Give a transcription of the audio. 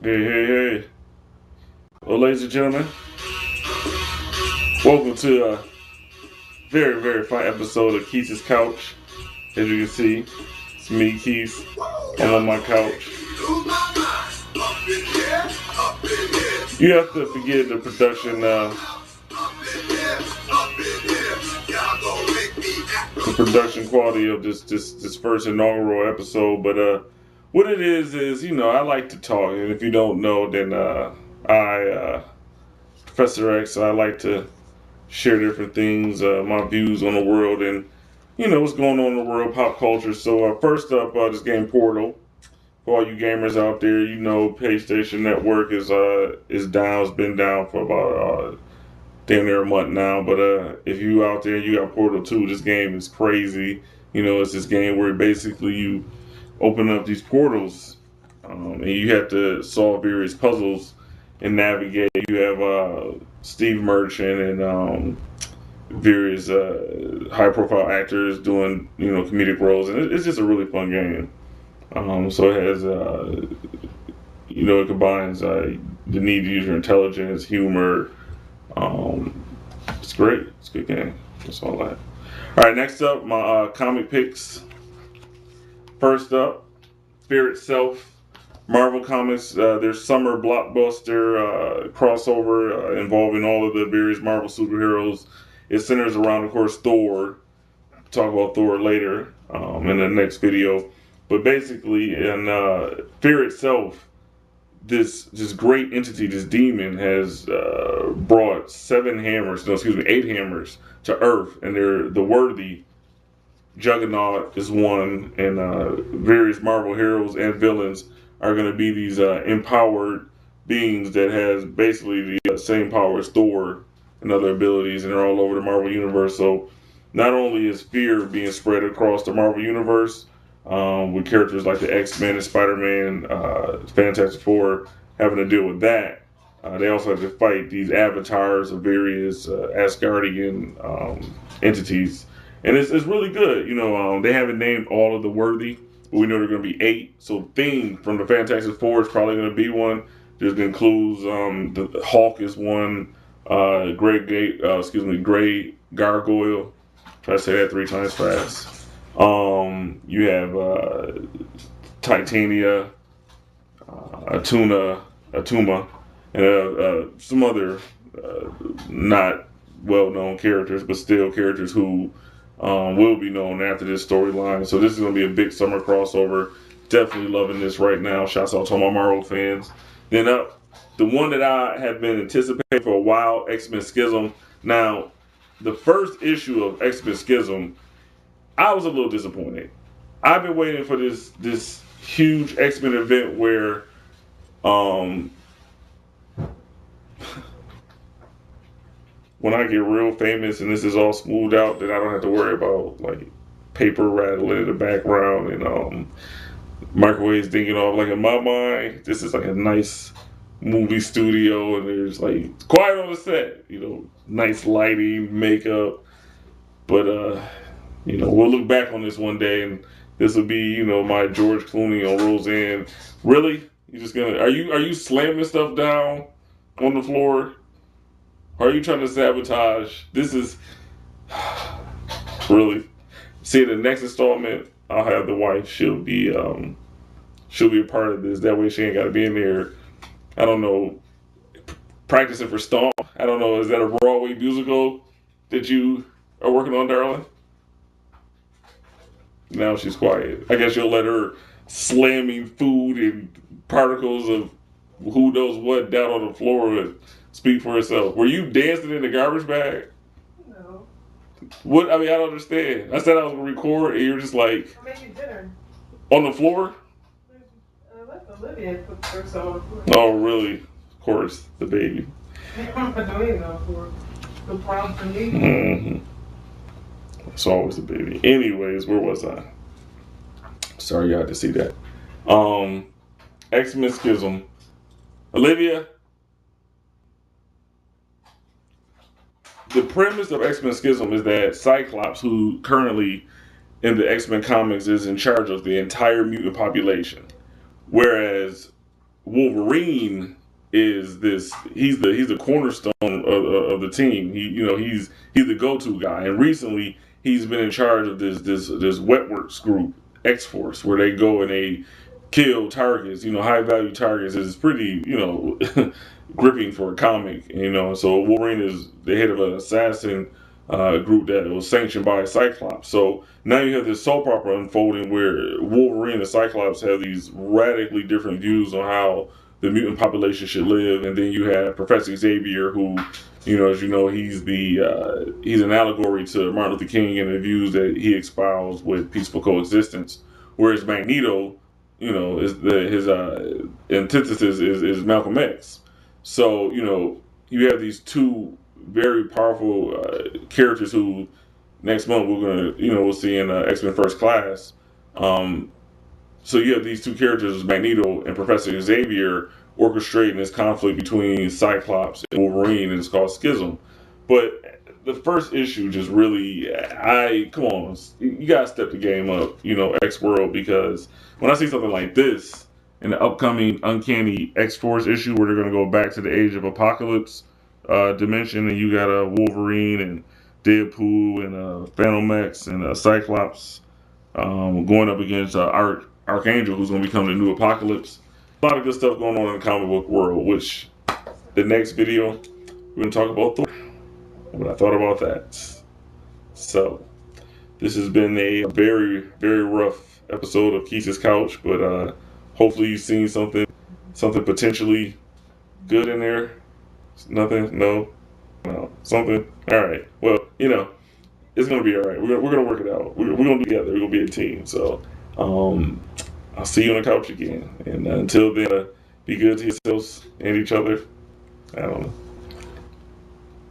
Hey, hey, hey. Well, ladies and gentlemen, welcome to a very, very fine episode of Quis' Couch. As you can see, it's me, Quis. I'm on my couch. You have to forgive the production quality of this first inaugural episode. But what it is I like to talk, and if you don't know, then Professor X, I like to share different things, my views on the world, and what's going on in the world, pop culture. So first up, this game Portal. For all you gamers out there, PlayStation Network is down. It's been down for about damn near a month now. But if you out there, you got Portal 2. This game is crazy. It's this game where basically you open up these portals, and you have to solve various puzzles and navigate. You have Steve Merchant and various high-profile actors doing comedic roles, and it's just a really fun game. So it has it combines the need to use your intelligence, humor. Um, it's great. It's a good game. That's all I have. All right, next up, my comic picks. First up, Fear Itself. Marvel Comics, their summer blockbuster crossover involving all of the various Marvel superheroes. It centers around, of course, Thor. Talk about Thor later in the next video. But basically, in Fear Itself, this great entity, this demon, has brought 8 hammers to Earth, and they're the worthy. Juggernaut is one, and various Marvel heroes and villains are going to be these empowered beings that has basically the same power as Thor and other abilities, and they're all over the Marvel universe. So not only is fear being spread across the Marvel universe with characters like the X-Men and Spider-Man, Fantastic Four having to deal with that. They also have to fight these avatars of various Asgardian entities, and it's really good. They haven't named all of the worthy, but we know they're going to be 8. So Thing from the Fantastic Four is probably going to be one. There's been clues. The Hulk is one. Gray Gargoyle. Try to say that 3 times fast. You have Titania, Atuma, and some other not well-known characters, but still characters who will be known after this storyline. So this is going to be a big summer crossover. Definitely loving this right now. Shouts out to all my Marvel fans. Then up, the one that I have been anticipating for a while, X-Men Schism. Now, the first issue of X-Men Schism, I was a little disappointed. I've been waiting for this huge X-Men event where um, when I get real famous and this is all smoothed out, then I don't have to worry about like paper rattling in the background and microwaves dinging off. Like in my mind, this is like a nice movie studio, and there's like quiet on the set. Nice lighting, makeup. But we'll look back on this one day, and this will be my George Clooney on Roseanne. Really? You just gonna are you slamming stuff down on the floor? Or are you trying to sabotage? This is really. See, the next installment, I'll have the wife. She'll be a part of this. That way, she ain't got to be in there. I don't know, practicing for Stomp. I don't know. Is that a Broadway musical that you are working on, darling? Now she's quiet. I guess you'll let her slamming food and particles of who knows what down on the floor and speak for herself. Were you dancing in the garbage bag? No. What? I mean, I don't understand. I said I was gonna record, and you're just like I made you dinner. on the floor. I let Olivia cook herself on the floor. Oh, really? Of course, the baby. I'm not doing no for the problem for me. Mm-hmm. It's always the baby. Anyways, where was I? Sorry, you had to see that. X-Men Schism. Olivia, the premise of X-Men Schism is that Cyclops, who currently in the X-Men comics is in charge of the entire mutant population, whereas Wolverine is this. He's the cornerstone of the team. He's the go-to guy. And recently, he's been in charge of this Wetworks group, X Force, where they go and they kill targets. High value targets is pretty gripping for a comic. So Wolverine is the head of an assassin group that was sanctioned by Cyclops. So now you have this soap opera unfolding where Wolverine and Cyclops have these radically different views on how the mutant population should live, and then you have Professor Xavier, who, as you know, he's an allegory to Martin Luther King and the views that he espoused with peaceful coexistence. Whereas Magneto, his antithesis is Malcolm X. So you have these two very powerful characters who next month we'll see in X-Men First Class. So you have these two characters, Magneto and Professor Xavier, orchestrating this conflict between Cyclops and Wolverine, and it's called Schism. But the first issue just really, come on, you gotta step the game up, X World, because when I see something like this in the upcoming Uncanny X-Force issue, where they're gonna go back to the Age of Apocalypse dimension, and you got a Wolverine and Deadpool and Phantom X and Cyclops going up against Archangel, who's going to become the new Apocalypse. A lot of good stuff going on in the comic book world, which the next video, we're going to talk about Thor. What I thought about that. So, this has been a very, very rough episode of Quis' Couch, but hopefully you've seen something potentially good in there. Nothing? No? Something? Alright. Well, it's going to be alright. We're going to work it out. We're going to be together. We're going to be a team. So, I'll see you on the couch again. And until then, be good to yourselves and each other. I don't know.